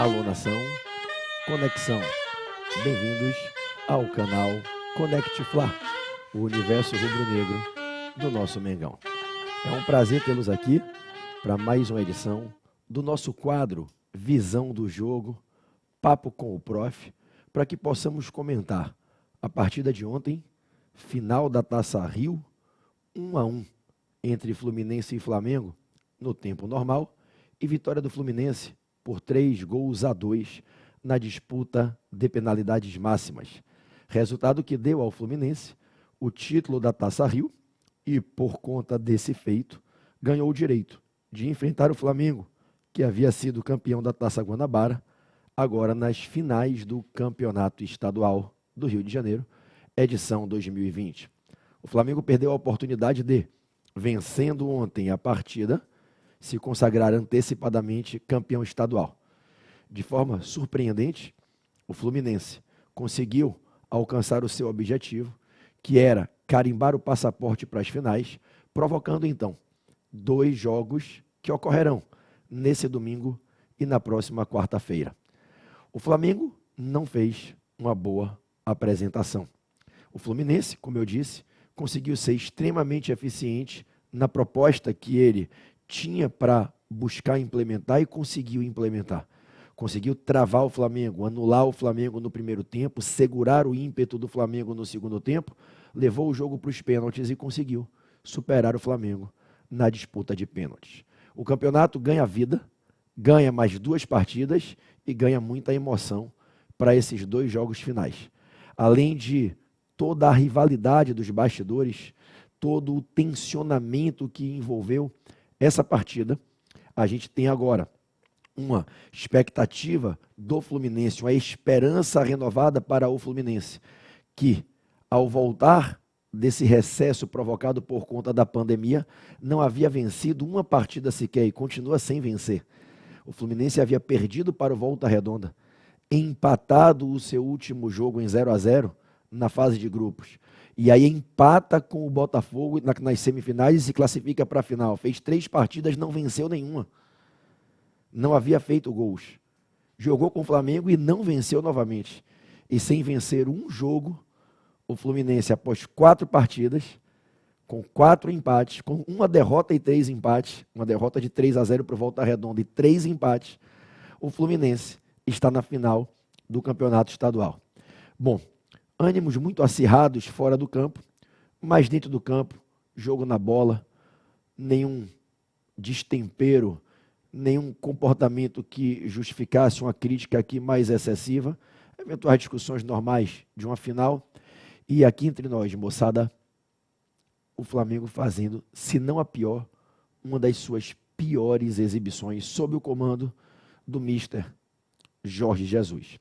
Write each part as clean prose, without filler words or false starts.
Alô nação, conexão, bem-vindos ao canal Conect Fla, o universo rubro-negro do nosso Mengão. É um prazer tê-los aqui para mais uma edição do nosso quadro Visão do Jogo, Papo com o Prof, para que possamos comentar a partida de ontem, final da Taça Rio, 1-1 entre Fluminense e Flamengo no tempo normal e vitória do Fluminense por 3-2 na disputa de penalidades máximas. Resultado que deu ao Fluminense o título da Taça Rio e, por conta desse feito, ganhou o direito de enfrentar o Flamengo, que havia sido campeão da Taça Guanabara, agora nas finais do Campeonato Estadual do Rio de Janeiro, edição 2020. O Flamengo perdeu a oportunidade de, vencendo ontem a partida, se consagrar antecipadamente campeão estadual. De forma surpreendente, o Fluminense conseguiu alcançar o seu objetivo, que era carimbar o passaporte para as finais, provocando então 2 jogos que ocorrerão nesse domingo e na próxima quarta-feira. O Flamengo não fez uma boa apresentação. O Fluminense, como eu disse, conseguiu ser extremamente eficiente na proposta que ele tinha para buscar implementar e conseguiu implementar. Conseguiu travar o Flamengo, anular o Flamengo no primeiro tempo, segurar o ímpeto do Flamengo no segundo tempo, levou o jogo para os pênaltis e conseguiu superar o Flamengo na disputa de pênaltis. O campeonato ganha vida, ganha mais 2 partidas e ganha muita emoção para esses 2 jogos finais. Além de toda a rivalidade dos bastidores, todo o tensionamento que envolveu essa partida, a gente tem agora uma expectativa do Fluminense, uma esperança renovada para o Fluminense, que ao voltar desse recesso provocado por conta da pandemia, não havia vencido uma partida sequer e continua sem vencer. O Fluminense havia perdido para o Volta Redonda, empatado o seu último jogo em 0-0 na fase de grupos. E aí empata com o Botafogo nas semifinais e se classifica para a final. Fez 3 partidas, não venceu nenhuma. Não havia feito gols. Jogou com o Flamengo e não venceu novamente. E sem vencer um jogo, o Fluminense, após 4 partidas, com 4 empates, com uma derrota e 3 empates, uma derrota de 3-0 para o Volta Redonda e 3 empates, o Fluminense está na final do Campeonato Estadual. Bom, ânimos muito acirrados fora do campo, mas dentro do campo, jogo na bola, nenhum destempero, nenhum comportamento que justificasse uma crítica aqui mais excessiva, eventuais discussões normais de uma final, e aqui entre nós, moçada, o Flamengo fazendo, se não a pior, uma das suas piores exibições sob o comando do Mister Jorge Jesus.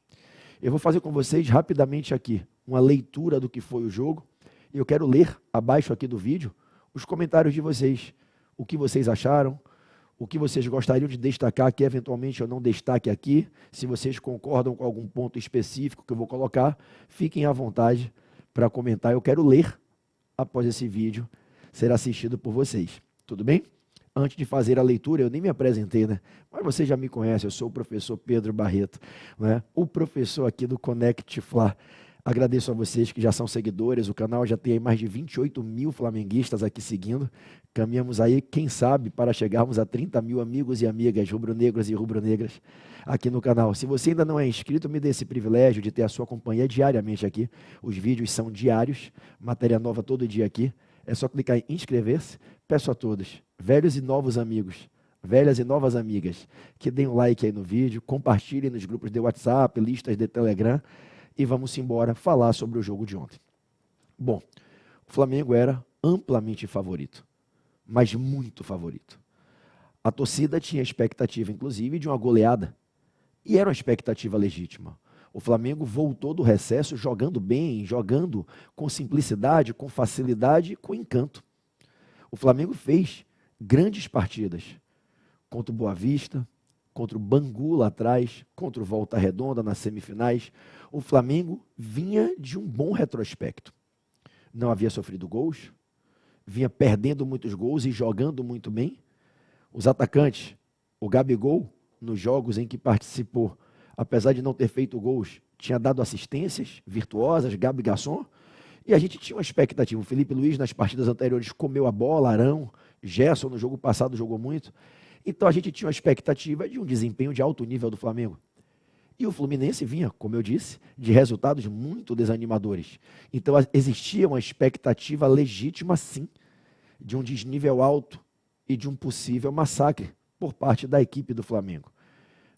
Eu vou fazer com vocês rapidamente aqui uma leitura do que foi o jogo. Eu quero ler abaixo aqui do vídeo os comentários de vocês. O que vocês acharam, o que vocês gostariam de destacar, que eventualmente eu não destaque aqui. Se vocês concordam com algum ponto específico que eu vou colocar, fiquem à vontade para comentar. Eu quero ler após esse vídeo ser assistido por vocês. Tudo bem? Antes de fazer a leitura, eu nem me apresentei, né? Mas você já me conhece, eu sou o professor Pedro Barreto, né? O professor aqui do Conect Fla. Agradeço a vocês que já são seguidores, o canal já tem aí mais de 28 mil flamenguistas aqui seguindo. Caminhamos aí, quem sabe, para chegarmos a 30 mil amigos e amigas rubro-negros e rubro-negras aqui no canal. Se você ainda não é inscrito, me dê esse privilégio de ter a sua companhia diariamente aqui. Os vídeos são diários, matéria nova todo dia aqui. É só clicar em inscrever-se. Peço a todos, velhos e novos amigos, velhas e novas amigas, que deem um like aí no vídeo, compartilhem nos grupos de WhatsApp, listas de Telegram e vamos embora falar sobre o jogo de ontem. Bom, o Flamengo era amplamente favorito, mas muito favorito. A torcida tinha expectativa, inclusive, de uma goleada e era uma expectativa legítima. O Flamengo voltou do recesso jogando bem, jogando com simplicidade, com facilidade e com encanto. O Flamengo fez grandes partidas contra o Boa Vista, contra o Bangu lá atrás, contra o Volta Redonda nas semifinais. O Flamengo vinha de um bom retrospecto. Não havia sofrido gols, vinha perdendo muitos gols e jogando muito bem. Os atacantes, o Gabigol, nos jogos em que participou, apesar de não ter feito gols, tinha dado assistências virtuosas, Gabi Garçom, e a gente tinha uma expectativa. O Felipe Luiz, nas partidas anteriores, comeu a bola, Arão, Gerson, no jogo passado, jogou muito. Então a gente tinha uma expectativa de um desempenho de alto nível do Flamengo. E o Fluminense vinha, como eu disse, de resultados muito desanimadores. Então existia uma expectativa legítima, sim, de um desnível alto e de um possível massacre por parte da equipe do Flamengo.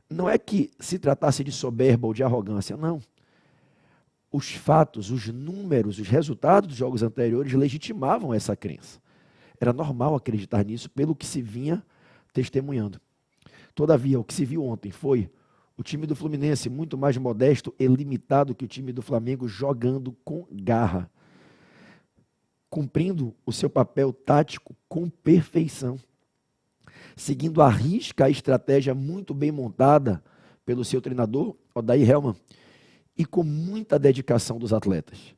Não é que se tratasse de soberba ou de arrogância, não. Os fatos, os números, os resultados dos jogos anteriores legitimavam essa crença. Era normal acreditar nisso pelo que se vinha testemunhando. Todavia, o que se viu ontem foi o time do Fluminense muito mais modesto e limitado que o time do Flamengo, jogando com garra, cumprindo o seu papel tático com perfeição, seguindo à risca a estratégia muito bem montada pelo seu treinador, Odair Hellmann, e com muita dedicação dos atletas.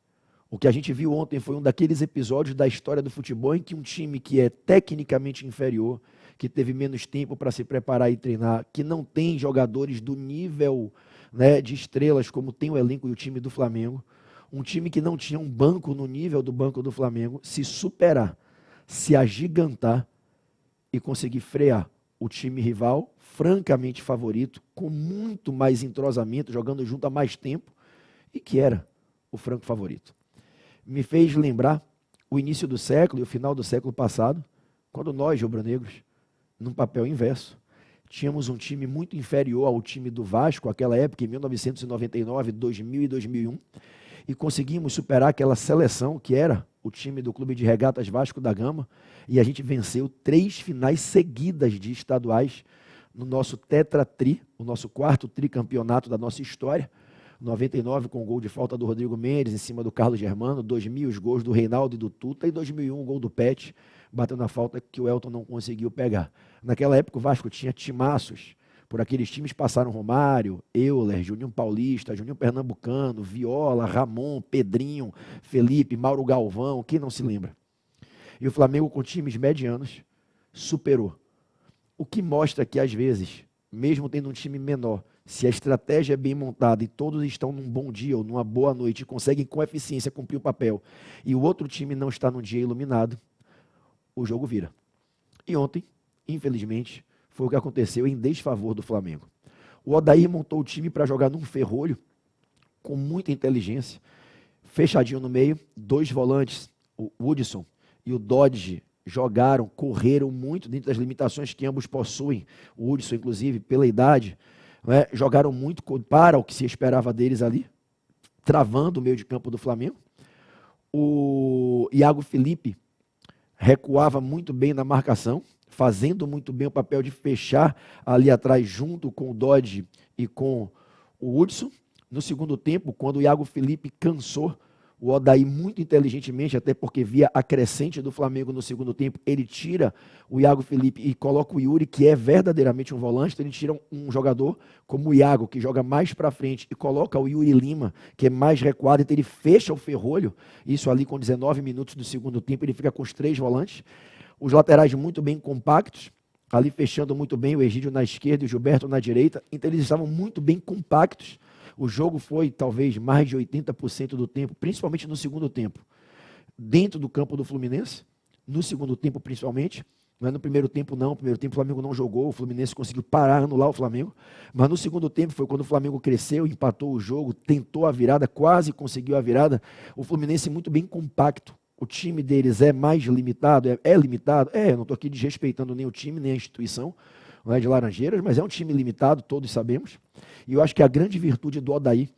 O que a gente viu ontem foi um daqueles episódios da história do futebol em que um time que é tecnicamente inferior, que teve menos tempo para se preparar e treinar, que não tem jogadores do nível, né, de estrelas como tem o elenco do time do Flamengo, um time que não tinha um banco no nível do banco do Flamengo, se superar, se agigantar e conseguir frear o time rival, francamente favorito, com muito mais entrosamento, jogando junto há mais tempo, e que era o franco favorito. Me fez lembrar o início do século e o final do século passado, quando nós, rubro-negros, num papel inverso, tínhamos um time muito inferior ao time do Vasco, aquela época, em 1999, 2000 e 2001, e conseguimos superar aquela seleção que era o time do Clube de Regatas Vasco da Gama, e a gente venceu 3 finais seguidas de estaduais no nosso tetra-tri, o nosso quarto tricampeonato da nossa história. 99 com o gol de falta do Rodrigo Mendes em cima do Carlos Germano, 2000 os gols do Reinaldo e do Tuta, e 2001 o gol do Pet, batendo na falta que o Elton não conseguiu pegar. Naquela época o Vasco tinha timaços, por aqueles times passaram Romário, Euler, Juninho Paulista, Juninho Pernambucano, Viola, Ramon, Pedrinho, Felipe, Mauro Galvão, quem não se lembra? E o Flamengo, com times medianos, superou. O que mostra que, às vezes, mesmo tendo um time menor, se a estratégia é bem montada e todos estão num bom dia ou numa boa noite e conseguem com eficiência cumprir o papel, e o outro time não está num dia iluminado, o jogo vira. E ontem, infelizmente, foi o que aconteceu em desfavor do Flamengo. O Odair montou o time para jogar num ferrolho, com muita inteligência, fechadinho no meio, 2 volantes, o Hudson e o Dodge, jogaram, correram muito dentro das limitações que ambos possuem, o Hudson, inclusive, pela idade, né, jogaram muito para o que se esperava deles ali, travando o meio de campo do Flamengo. O Iago Felipe recuava muito bem na marcação, fazendo muito bem o papel de fechar ali atrás junto com o Dodge e com o Hudson. No segundo tempo, quando o Iago Felipe cansou, o Odair muito inteligentemente, até porque via a crescente do Flamengo no segundo tempo, ele tira o Iago Felipe e coloca o Yuri, que é verdadeiramente um volante. Então ele tira um jogador como o Iago, que joga mais para frente, e coloca o Yuri Lima, que é mais recuado. Então ele fecha o ferrolho, isso ali com 19 minutos do segundo tempo, ele fica com os 3 volantes. Os laterais muito bem compactos, ali fechando muito bem, o Egídio na esquerda e o Gilberto na direita. Então eles estavam muito bem compactos. O jogo foi talvez mais de 80% do tempo, principalmente no segundo tempo, dentro do campo do Fluminense, no segundo tempo principalmente. Não é no primeiro tempo não, no primeiro tempo o Flamengo não jogou, o Fluminense conseguiu parar, anular o Flamengo, mas no segundo tempo foi quando o Flamengo cresceu, empatou o jogo, tentou a virada, quase conseguiu a virada. O Fluminense muito bem compacto. O time deles é mais limitado? É limitado? Eu não estou aqui desrespeitando nem o time, nem a instituição, não é de Laranjeiras, mas é um time limitado, todos sabemos. E eu acho que a grande virtude do Odair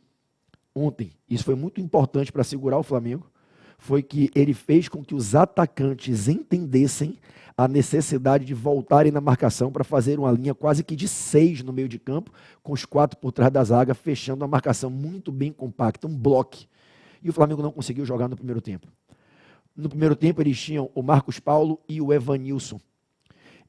ontem, isso foi muito importante para segurar o Flamengo, foi que ele fez com que os atacantes entendessem a necessidade de voltarem na marcação para fazer uma linha quase que de 6 no meio de campo, com os 4 por trás da zaga, fechando a marcação muito bem compacta, um bloco. E o Flamengo não conseguiu jogar no primeiro tempo. No primeiro tempo eles tinham o Marcos Paulo e o Evanilson.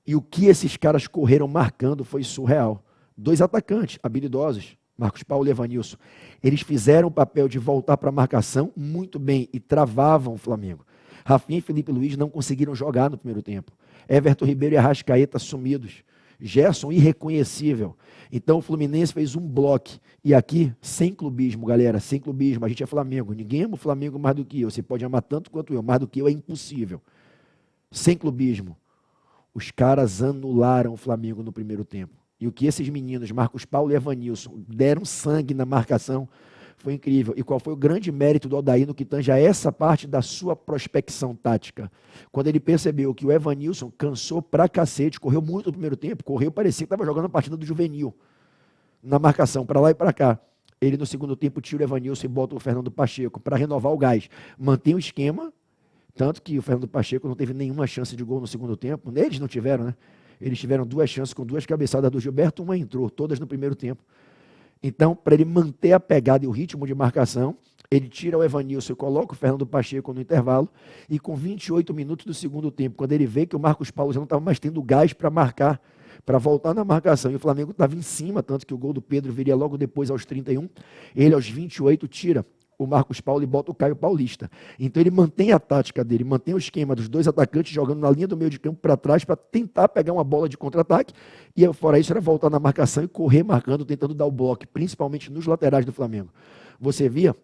E o que esses caras correram marcando foi surreal. 2 atacantes habilidosos, Marcos Paulo e Evanilson. Eles fizeram o papel de voltar para a marcação muito bem e travavam o Flamengo. Rafinha e Felipe Luiz não conseguiram jogar no primeiro tempo. Everton Ribeiro e Arrascaeta sumidos. Gerson irreconhecível. Então o Fluminense fez um bloco. E aqui, sem clubismo, galera, sem clubismo. A gente é Flamengo. Ninguém ama o Flamengo mais do que eu. Você pode amar tanto quanto eu. Mais do que eu é impossível. Sem clubismo. Os caras anularam o Flamengo no primeiro tempo. E o que esses meninos, Marcos Paulo e Evanilson, deram sangue na marcação foi incrível. E qual foi o grande mérito do Odair no que tange a essa parte da sua prospecção tática? Quando ele percebeu que o Evanilson cansou pra cacete, correu muito no primeiro tempo, correu, parecia que estava jogando a partida do juvenil, na marcação, para lá e para cá. Ele no segundo tempo tira o Evanilson e bota o Fernando Pacheco para renovar o gás. Mantém o esquema, tanto que o Fernando Pacheco não teve nenhuma chance de gol no segundo tempo. Eles não tiveram, né? Eles tiveram 2 chances com 2 cabeçadas do Gilberto, uma entrou, todas no primeiro tempo. Então, para ele manter a pegada e o ritmo de marcação, ele tira o Evanilson e coloca o Fernando Pacheco no intervalo, e com 28 minutos do segundo tempo, quando ele vê que o Marcos Paulo já não estava mais tendo gás para marcar, para voltar na marcação, e o Flamengo estava em cima, tanto que o gol do Pedro viria logo depois aos 31, ele aos 28 tira o Marcos Paulo e bota o Caio Paulista. Então ele mantém a tática dele, mantém o esquema dos 2 atacantes jogando na linha do meio de campo para trás para tentar pegar uma bola de contra-ataque, e fora isso era voltar na marcação e correr marcando, tentando dar o bloco, principalmente nos laterais do Flamengo. Você via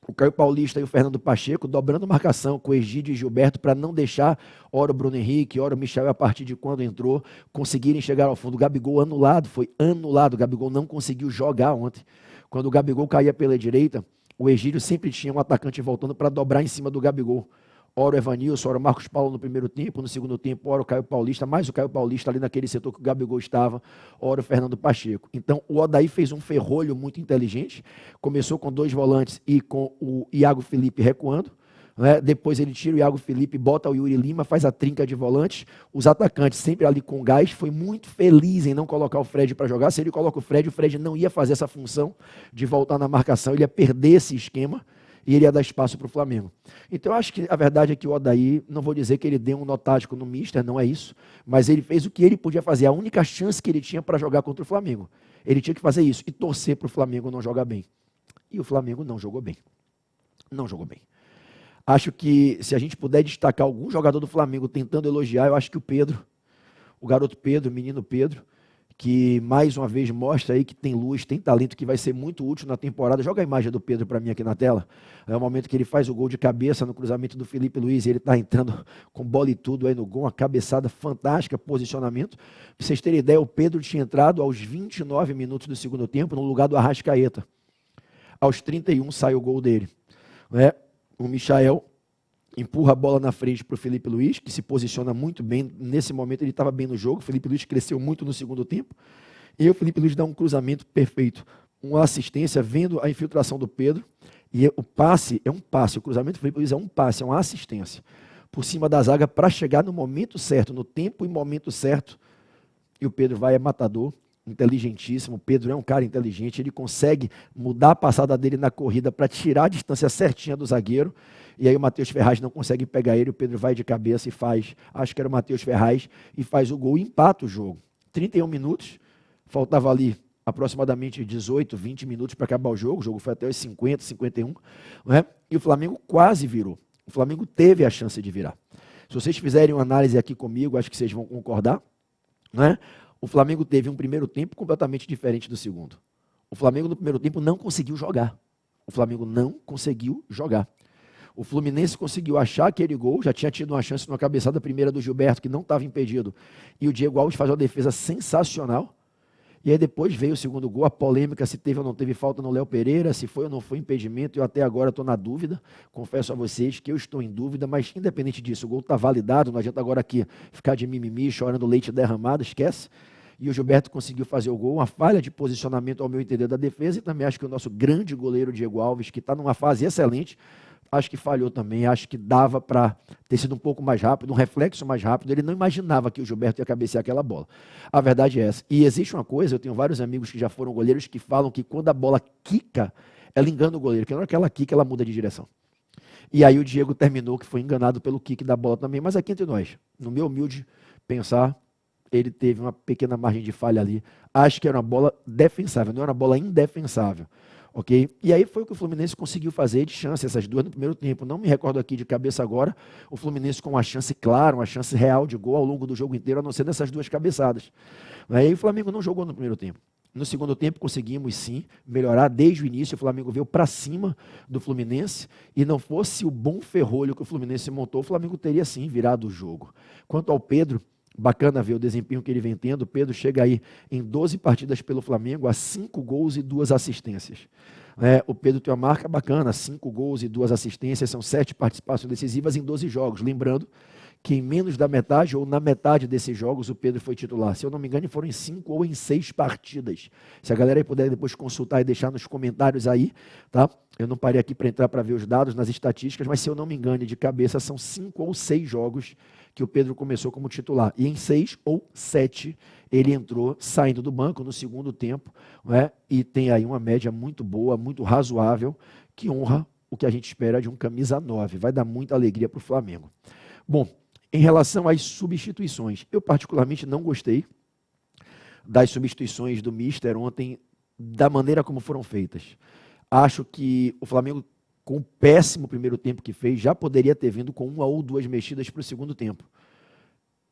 o Caio Paulista e o Fernando Pacheco dobrando marcação com o Egídio e Gilberto para não deixar ora o Bruno Henrique, ora o Michel, a partir de quando entrou, conseguirem chegar ao fundo. O Gabigol anulado, foi anulado, o Gabigol não conseguiu jogar ontem. Quando o Gabigol caía pela direita, o Egídio sempre tinha um atacante voltando para dobrar em cima do Gabigol. Ora o Evanilson, ora o Marcos Paulo no primeiro tempo, no segundo tempo, ora o Caio Paulista, mais o Caio Paulista ali naquele setor que o Gabigol estava, ora o Fernando Pacheco. Então o Odair fez um ferrolho muito inteligente, começou com 2 volantes e com o Iago Felipe recuando, né? Depois ele tira o Iago Felipe, bota o Yuri Lima, faz a trinca de volantes, os atacantes sempre ali com gás, foi muito feliz em não colocar o Fred para jogar. Se ele coloca o Fred não ia fazer essa função de voltar na marcação, ele ia perder esse esquema, e ele ia dar espaço para o Flamengo. Então, eu acho que a verdade é que o Odair, não vou dizer que ele deu um nó tático no Mister, não é isso, mas ele fez o que ele podia fazer, a única chance que ele tinha para jogar contra o Flamengo. Ele tinha que fazer isso e torcer para o Flamengo não jogar bem. E o Flamengo não jogou bem. Não jogou bem. Acho que se a gente puder destacar algum jogador do Flamengo tentando elogiar, eu acho que o Pedro, o garoto Pedro, o menino Pedro, que mais uma vez mostra aí que tem luz, tem talento, que vai ser muito útil na temporada. Joga a imagem do Pedro para mim aqui na tela. É o momento que ele faz o gol de cabeça no cruzamento do Felipe Luiz, e ele está entrando com bola e tudo aí no gol, uma cabeçada fantástica, posicionamento. Para vocês terem ideia, o Pedro tinha entrado aos 29 minutos do segundo tempo no lugar do Arrascaeta. Aos 31 sai o gol dele. O Michael empurra a bola na frente para o Felipe Luiz, que se posiciona muito bem. Nesse momento ele estava bem no jogo. O Felipe Luiz cresceu muito no segundo tempo. E o Felipe Luiz dá um cruzamento perfeito. Uma assistência, vendo a infiltração do Pedro. E o passe é um passe. O cruzamento do Felipe Luiz é um passe, é uma assistência. Por cima da zaga para chegar no momento certo, no tempo e momento certo. E o Pedro vai, é matador, inteligentíssimo. O Pedro é um cara inteligente. Ele consegue mudar a passada dele na corrida para tirar a distância certinha do zagueiro. E aí o Matheus Ferraz não consegue pegar ele, o Pedro vai de cabeça e faz, acho que era o Matheus Ferraz, e faz o gol e empata o jogo. 31 minutos, faltava ali aproximadamente 18, 20 minutos para acabar o jogo foi até os 50, 51, né? E o Flamengo quase virou. O Flamengo teve a chance de virar. Se vocês fizerem uma análise aqui comigo, acho que vocês vão concordar, né? O Flamengo teve um primeiro tempo completamente diferente do segundo. O Flamengo no primeiro tempo não conseguiu jogar. O Flamengo não conseguiu jogar. O Fluminense conseguiu achar aquele gol, já tinha tido uma chance numa cabeçada primeira do Gilberto, que não estava impedido, e o Diego Alves faz uma defesa sensacional, e aí depois veio o segundo gol, a polêmica se teve ou não teve falta no Léo Pereira, se foi ou não foi impedimento, eu até agora estou na dúvida, confesso a vocês que eu estou em dúvida, mas independente disso, o gol está validado, não adianta agora aqui ficar de mimimi, chorando leite derramado, esquece. E o Gilberto conseguiu fazer o gol, uma falha de posicionamento ao meu entender da defesa, e também acho que o nosso grande goleiro Diego Alves, que está numa fase excelente, acho que falhou também, acho que dava para ter sido um pouco mais rápido, um reflexo mais rápido. Ele não imaginava que o Gilberto ia cabecear aquela bola. A verdade é essa. E existe uma coisa, eu tenho vários amigos que já foram goleiros que falam que quando a bola quica, ela engana o goleiro, que na hora que ela quica, ela muda de direção. E aí o Diego terminou que foi enganado pelo kick da bola também, mas aqui entre nós, no meu humilde pensar, ele teve uma pequena margem de falha ali. Acho que era uma bola defensável, não era uma bola indefensável. ok? E aí foi o que o Fluminense conseguiu fazer de chance, essas duas no primeiro tempo. Não me recordo aqui de cabeça agora, o Fluminense com uma chance clara, uma chance real de gol ao longo do jogo inteiro, a não ser dessas duas cabeçadas. Aí o Flamengo não jogou no primeiro tempo. No segundo tempo conseguimos sim melhorar desde o início, o Flamengo veio para cima do Fluminense e não fosse o bom ferrolho que o Fluminense montou, o Flamengo teria sim virado o jogo. Quanto ao Pedro, bacana ver o desempenho que ele vem tendo, o Pedro chega aí em 12 partidas pelo Flamengo a 5 gols e 2 assistências. O Pedro tem uma marca bacana, 5 gols e 2 assistências, são 7 participações decisivas em 12 jogos, lembrando que em menos da metade ou na metade desses jogos o Pedro foi titular. Se eu não me engano, foram em 5 ou em 6 partidas. Se a galera aí puder depois consultar e deixar nos comentários aí, tá? Eu não parei aqui para entrar para ver os dados nas estatísticas, mas se eu não me engano, de cabeça são 5 ou 6 jogos que o Pedro começou como titular. E em 6 ou 7 ele entrou saindo do banco no segundo tempo, né? E tem aí uma média muito boa, muito razoável, que honra o que a gente espera de um camisa 9. Vai dar muita alegria para o Flamengo. Bom, em relação às substituições, eu particularmente não gostei das substituições do Mister ontem, da maneira como foram feitas. Acho que o Flamengo, com o péssimo primeiro tempo que fez, já poderia ter vindo com 1 ou 2 mexidas para o segundo tempo.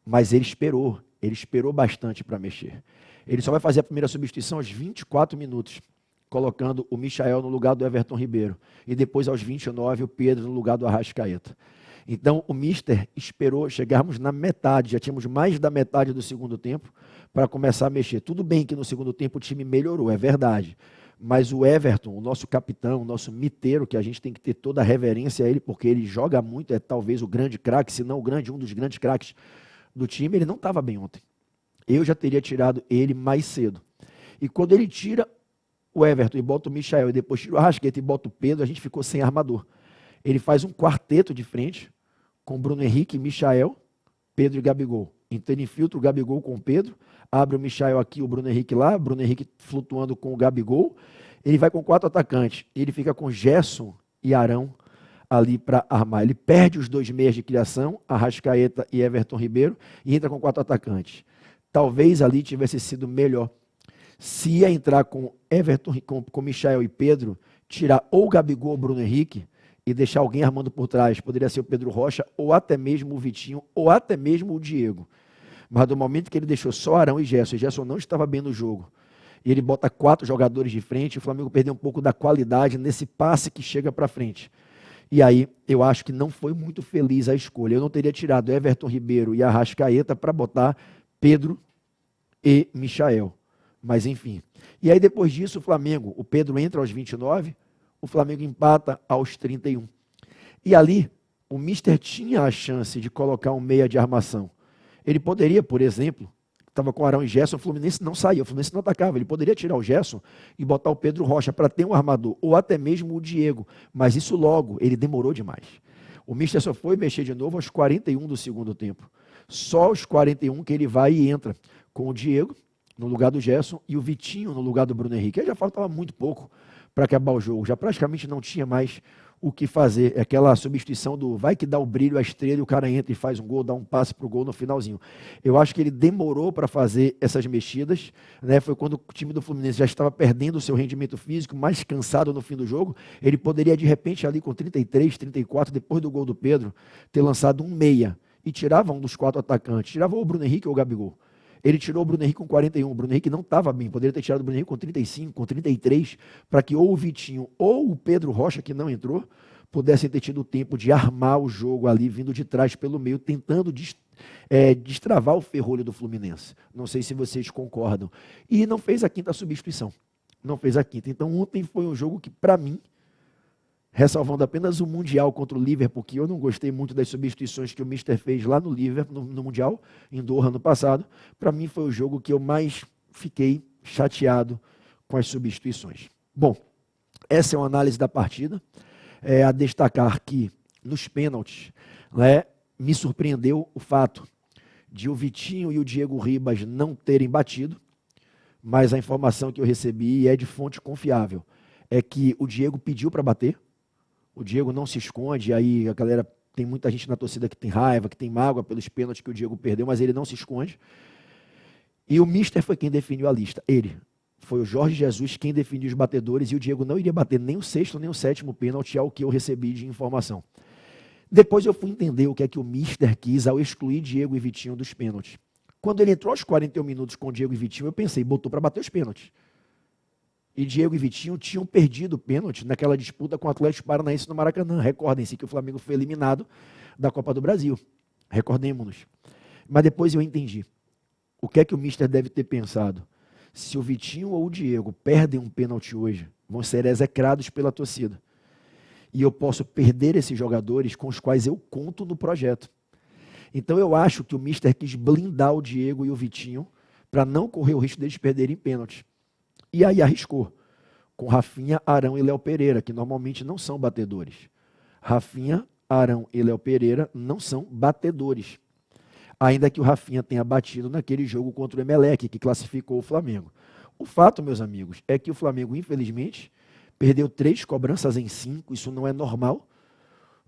Mas ele esperou bastante para mexer. Ele só vai fazer a primeira substituição aos 24 minutos, colocando o Michael no lugar do Everton Ribeiro. E depois, aos 29, o Pedro no lugar do Arrascaeta. Então, o Mister esperou chegarmos na metade, já tínhamos mais da metade do segundo tempo para começar a mexer. Tudo bem que no segundo tempo o time melhorou, é verdade. Mas o Everton, o nosso capitão, o nosso miteiro, que a gente tem que ter toda a reverência a ele, porque ele joga muito, é talvez o grande craque, se não o grande, um dos grandes craques do time, ele não estava bem ontem. Eu já teria tirado ele mais cedo. E quando ele tira o Everton e bota o Michael, e depois tira o Arrascaeta e bota o Pedro, a gente ficou sem armador. Ele faz um quarteto de frente, com Bruno Henrique, Michael, Pedro e Gabigol. Então ele infiltra o Gabigol com o Pedro, abre o Michael aqui, o Bruno Henrique lá, Bruno Henrique flutuando com o Gabigol. Ele vai com 4 atacantes, ele fica com Gerson e Arão ali para armar. Ele perde os 2 meias de criação, Arrascaeta e Everton Ribeiro, e entra com 4 atacantes. Talvez ali tivesse sido melhor se ia entrar com Everton, com Michael e Pedro, tirar ou o Gabigol ou o Bruno Henrique, e deixar alguém armando por trás. Poderia ser o Pedro Rocha, ou até mesmo o Vitinho, ou até mesmo o Diego. Mas do momento que ele deixou só Arão e Gerson não estava bem no jogo, e ele bota 4 jogadores de frente, o Flamengo perdeu um pouco da qualidade nesse passe que chega para frente. E aí, eu acho que não foi muito feliz a escolha. Eu não teria tirado Everton Ribeiro e Arrascaeta para botar Pedro e Michael. Mas enfim. E aí, depois disso, o Pedro entra aos 29, o Flamengo empata aos 31. E ali, o Mister tinha a chance de colocar um meia de armação. Ele poderia, por exemplo, estava com Arão e Gerson, o Fluminense não saía, o Fluminense não atacava. Ele poderia tirar o Gerson e botar o Pedro Rocha para ter um armador, ou até mesmo o Diego. Mas isso logo, ele demorou demais. O Mister só foi mexer de novo aos 41 do segundo tempo. Só aos 41 que ele vai e entra com o Diego no lugar do Gerson e o Vitinho no lugar do Bruno Henrique. Aí já faltava muito pouco para acabar o jogo, já praticamente não tinha mais o que fazer. É aquela substituição do vai que dá o brilho à estrela e o cara entra e faz um gol, dá um passe para o gol no finalzinho. Eu acho que ele demorou para fazer essas mexidas, né? Foi quando o time do Fluminense já estava perdendo o seu rendimento físico, mais cansado no fim do jogo. Ele poderia de repente ali com 33, 34, depois do gol do Pedro, ter lançado um meia e tirava um dos 4 atacantes, tirava ou o Bruno Henrique ou o Gabigol. Ele tirou o Bruno Henrique com 41, o Bruno Henrique não estava bem, poderia ter tirado o Bruno Henrique com 35, com 33, para que ou o Vitinho ou o Pedro Rocha, que não entrou, pudessem ter tido o tempo de armar o jogo ali, vindo de trás pelo meio, tentando destravar o ferrolho do Fluminense. Não sei se vocês concordam. E não fez a 5ª substituição. Não fez a 5ª. Então ontem foi um jogo que, para mim, ressalvando apenas o Mundial contra o Liverpool, porque eu não gostei muito das substituições que o Mister fez lá no Liverpool, no Mundial, em Doha, ano passado. Para mim foi o jogo que eu mais fiquei chateado com as substituições. Bom, essa é uma análise da partida. A destacar que, nos pênaltis, né, me surpreendeu o fato de o Vitinho e o Diego Ribas não terem batido, mas a informação que eu recebi é de fonte confiável, é que o Diego pediu para bater. O Diego não se esconde, aí a galera, tem muita gente na torcida que tem raiva, que tem mágoa pelos pênaltis que o Diego perdeu, mas ele não se esconde. E o Mister foi quem definiu a lista, ele. Foi o Jorge Jesus quem definiu os batedores e o Diego não iria bater nem o sexto nem o sétimo pênalti, ao que eu recebi de informação. Depois eu fui entender o que é que o Mister quis ao excluir Diego e Vitinho dos pênaltis. Quando ele entrou aos 41 minutos com Diego e Vitinho, eu pensei, botou para bater os pênaltis. E Diego e Vitinho tinham perdido o pênalti naquela disputa com o Atlético Paranaense no Maracanã. Recordem-se que o Flamengo foi eliminado da Copa do Brasil. Recordemos-nos. Mas depois eu entendi. O que é que o Mister deve ter pensado? Se o Vitinho ou o Diego perdem um pênalti hoje, vão ser execrados pela torcida. E eu posso perder esses jogadores com os quais eu conto no projeto. Então eu acho que o Mister quis blindar o Diego e o Vitinho para não correr o risco deles perderem pênalti. E aí arriscou, com Rafinha, Arão e Léo Pereira, que normalmente não são batedores. Rafinha, Arão e Léo Pereira não são batedores. Ainda que o Rafinha tenha batido naquele jogo contra o Emelec, que classificou o Flamengo. O fato, meus amigos, é que o Flamengo, infelizmente, perdeu 3 cobranças em 5, isso não é normal.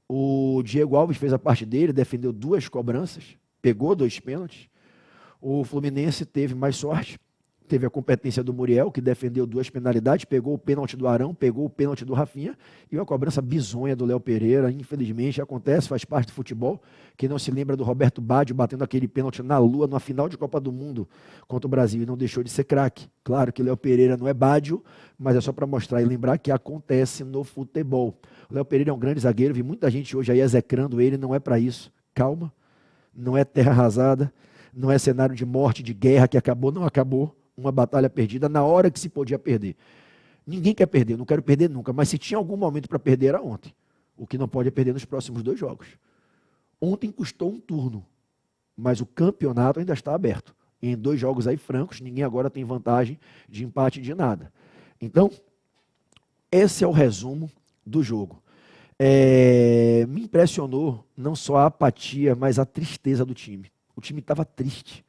O Diego Alves fez a parte dele, defendeu 2 cobranças, pegou 2 pênaltis. O Fluminense teve mais sorte. Teve a competência do Muriel, que defendeu 2 penalidades, pegou o pênalti do Arão, pegou o pênalti do Rafinha e uma cobrança bizonha do Léo Pereira. Infelizmente, acontece, faz parte do futebol. Quem não se lembra do Roberto Baggio batendo aquele pênalti na Lua, na final de Copa do Mundo contra o Brasil, e não deixou de ser craque. Claro que o Léo Pereira não é Baggio, mas é só para mostrar e lembrar que acontece no futebol. O Léo Pereira é um grande zagueiro, vi muita gente hoje aí execrando ele, não é para isso. Calma, não é terra arrasada, não é cenário de morte, de guerra que acabou, não acabou. Uma batalha perdida na hora que se podia perder. Ninguém quer perder, eu não quero perder nunca, mas se tinha algum momento para perder era ontem. O que não pode é perder nos próximos 2 jogos. Ontem custou um turno, mas o campeonato ainda está aberto. Em 2 jogos aí francos, ninguém agora tem vantagem de empate de nada. Então, esse é o resumo do jogo. Me impressionou não só a apatia, mas a tristeza do time. O time estava triste.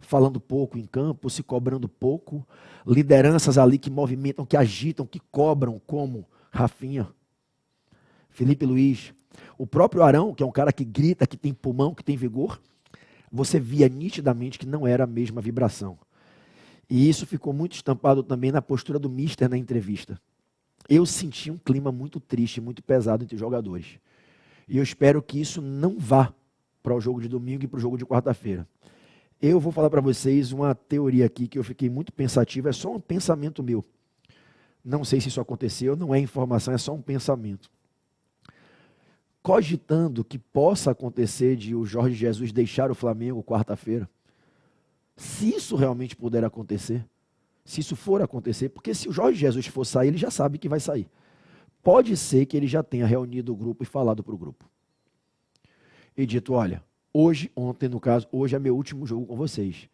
Falando pouco em campo, se cobrando pouco, lideranças ali que movimentam, que agitam, que cobram, como Rafinha, Felipe Luiz, o próprio Arão, que é um cara que grita, que tem pulmão, que tem vigor, você via nitidamente que não era a mesma vibração. E isso ficou muito estampado também na postura do Mister na entrevista. Eu senti um clima muito triste, muito pesado entre os jogadores. E eu espero que isso não vá para o jogo de domingo e para o jogo de quarta-feira. Eu vou falar para vocês uma teoria aqui que eu fiquei muito pensativo, é só um pensamento meu. Não sei se isso aconteceu, não é informação, é só um pensamento. Cogitando que possa acontecer de o Jorge Jesus deixar o Flamengo quarta-feira, se isso realmente puder acontecer, se isso for acontecer, porque se o Jorge Jesus for sair, ele já sabe que vai sair. Pode ser que ele já tenha reunido o grupo e falado para o grupo. E dito, olha, ontem no caso, hoje é meu último jogo com vocês.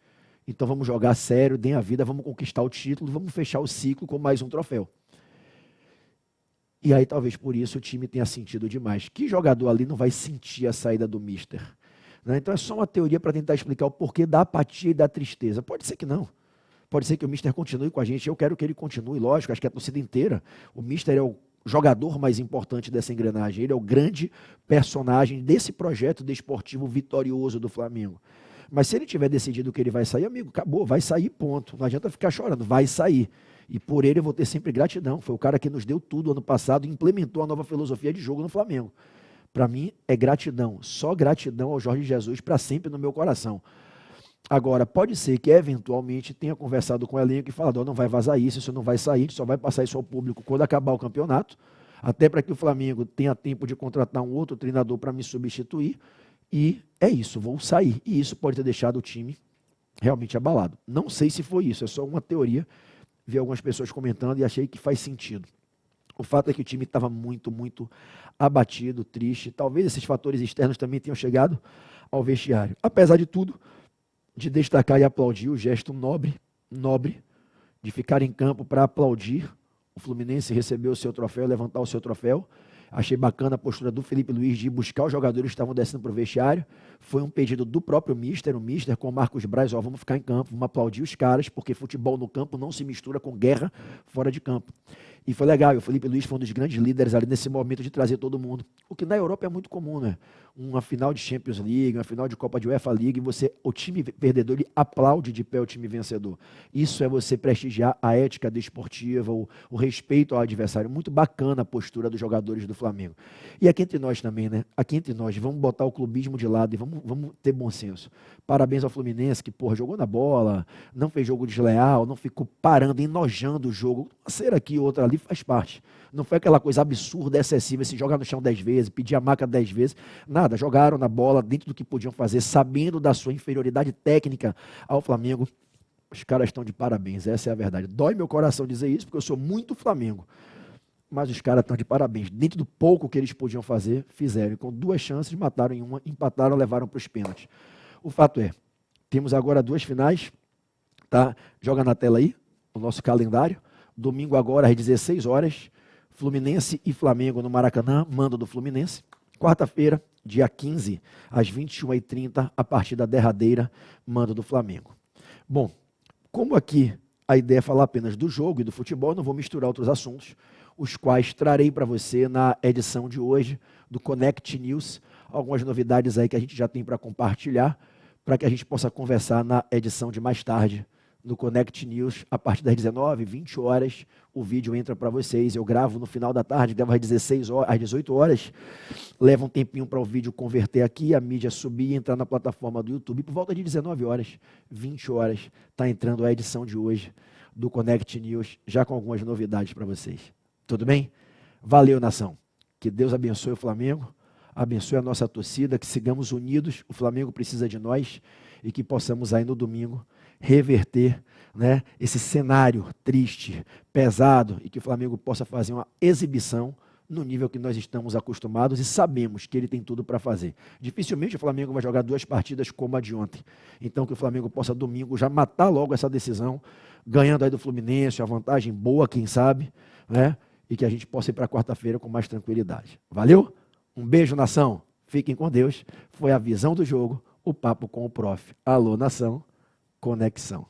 Então vamos jogar sério, deem a vida, vamos conquistar o título, vamos fechar o ciclo com mais um troféu. E aí talvez por isso o time tenha sentido demais. Que jogador ali não vai sentir a saída do Mister? Né? Então é só uma teoria para tentar explicar o porquê da apatia e da tristeza. Pode ser que não. Pode ser que o Mister continue com a gente. Eu quero que ele continue, lógico, acho que a torcida inteira. O Mister é o jogador mais importante dessa engrenagem. Ele é o grande personagem desse projeto desportivo vitorioso do Flamengo. Mas se ele tiver decidido que ele vai sair, amigo, acabou, vai sair, ponto. Não adianta ficar chorando, vai sair. E por ele eu vou ter sempre gratidão. Foi o cara que nos deu tudo ano passado e implementou a nova filosofia de jogo no Flamengo. Para mim é gratidão, só gratidão ao Jorge Jesus para sempre no meu coração. Agora, pode ser que eventualmente tenha conversado com o elenco e falado, não vai vazar isso não vai sair, a gente só vai passar isso ao público quando acabar o campeonato, até para que o Flamengo tenha tempo de contratar um outro treinador para me substituir. E é isso, vou sair. E isso pode ter deixado o time realmente abalado. Não sei se foi isso, é só uma teoria. Vi algumas pessoas comentando e achei que faz sentido. O fato é que o time estava muito, muito abatido, triste. Talvez esses fatores externos também tenham chegado ao vestiário. Apesar de tudo, de destacar e aplaudir o gesto nobre, de ficar em campo para aplaudir o Fluminense, receber o seu troféu, levantar o seu troféu. Achei bacana a postura do Felipe Luiz de buscar os jogadores que estavam descendo para o vestiário. Foi um pedido do próprio Mister, o Mister com o Marcos Braz, vamos ficar em campo, vamos aplaudir os caras, porque futebol no campo não se mistura com guerra fora de campo. E foi legal, o Felipe Luiz foi um dos grandes líderes ali nesse momento de trazer todo mundo. O que na Europa é muito comum, né? Uma final de Champions League, uma final de Copa de UEFA League, o time perdedor, ele aplaude de pé o time vencedor. Isso é você prestigiar a ética desportiva, o respeito ao adversário. Muito bacana a postura dos jogadores do Flamengo. E aqui entre nós também, né? Aqui entre nós, vamos botar o clubismo de lado e vamos ter bom senso. Parabéns ao Fluminense, que, porra, jogou na bola, não fez jogo desleal, não ficou parando, enojando o jogo. Uma cera aqui, outra ali, faz parte. Não foi aquela coisa absurda, excessiva, se jogar no chão 10 vezes, pedir a maca 10 vezes. Nada, jogaram na bola dentro do que podiam fazer, sabendo da sua inferioridade técnica ao Flamengo. Os caras estão de parabéns, essa é a verdade. Dói meu coração dizer isso, porque eu sou muito Flamengo. Mas os caras estão de parabéns. Dentro do pouco que eles podiam fazer, fizeram. Com 2 chances, mataram em uma, empataram, levaram para os pênaltis. O fato é, temos agora 2 finais, tá? Joga na tela aí, o nosso calendário. Domingo agora, às 16 horas, Fluminense e Flamengo no Maracanã, mando do Fluminense. Quarta-feira, dia 15, às 21h30, a partida derradeira, mando do Flamengo. Bom, como aqui a ideia é falar apenas do jogo e do futebol, não vou misturar outros assuntos, os quais trarei para você na edição de hoje do Connect News, algumas novidades aí que a gente já tem para compartilhar, para que a gente possa conversar na edição de mais tarde, no Connect News, a partir das 19, 20 horas, o vídeo entra para vocês. Eu gravo no final da tarde, gravo às 16 horas, às 18 horas, leva um tempinho para o vídeo converter aqui, a mídia subir e entrar na plataforma do YouTube. Por volta de 19 horas, 20 horas, está entrando a edição de hoje do Connect News, já com algumas novidades para vocês. Tudo bem? Valeu, nação. Que Deus abençoe o Flamengo, abençoe a nossa torcida, que sigamos unidos, o Flamengo precisa de nós e que possamos aí no domingo reverter, né, esse cenário triste, pesado, e que o Flamengo possa fazer uma exibição no nível que nós estamos acostumados e sabemos que ele tem tudo para fazer. Dificilmente o Flamengo vai jogar 2 partidas como a de ontem. Então que o Flamengo possa domingo já matar logo essa decisão, ganhando aí do Fluminense, a vantagem boa, quem sabe, né, e que a gente possa ir para quarta-feira com mais tranquilidade. Valeu? Um beijo, nação. Fiquem com Deus. Foi a visão do jogo, o papo com o prof. Alô, nação. Conexão.